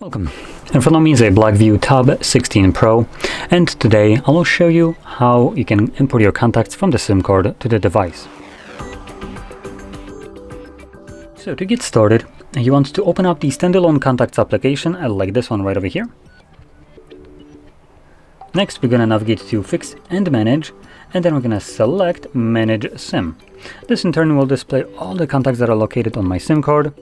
Welcome. In front of me is a BLACKVIEW Tab 16 Pro, and today I will show you how you can import your contacts from the SIM card to the device. So to get started, you want to open up the standalone contacts application like this one right over here. Next, we're going to navigate to Fix and Manage, and then we're going to select Manage SIM. This in turn will display all the contacts that are located on my SIM card.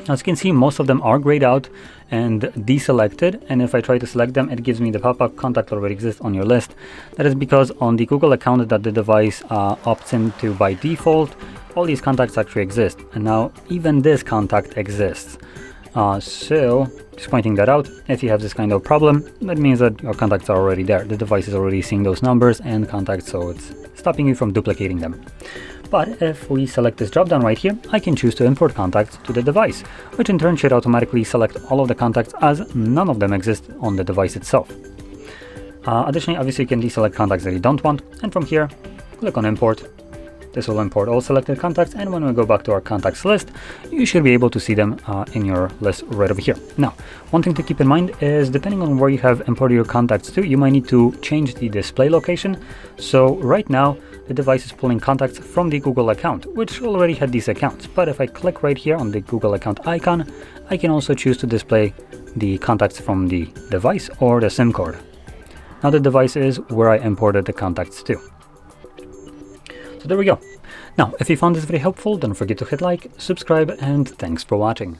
As you can see, most of them are grayed out and deselected, and if I try to select them, it gives me the pop-up contact already exists on your list. That is because on the Google account that the device opts into by default, all these contacts actually exist, and now even this contact exists. So just pointing that out, if you have this kind of problem, that means that your contacts are already there. The device is already seeing those numbers and contacts, so it's stopping you from duplicating them. But if we select this drop-down right here, I can choose to import contacts to the device, which in turn should automatically select all of the contacts as none of them exist on the device itself. Additionally, obviously you can deselect contacts that you don't want, and from here, click on Import. This will import all selected contacts, and when we go back to our contacts list, you should be able to see them in your list right over here. Now, one thing to keep in mind is depending on where you have imported your contacts to, you might need to change the display location. So right now, the device is pulling contacts from the Google account, which already had these accounts. But if I click right here on the Google account icon, I can also choose to display the contacts from the device or the SIM card. Now the device is where I imported the contacts to. So there we go. Now, if you found this very helpful, don't forget to hit like, subscribe, and thanks for watching.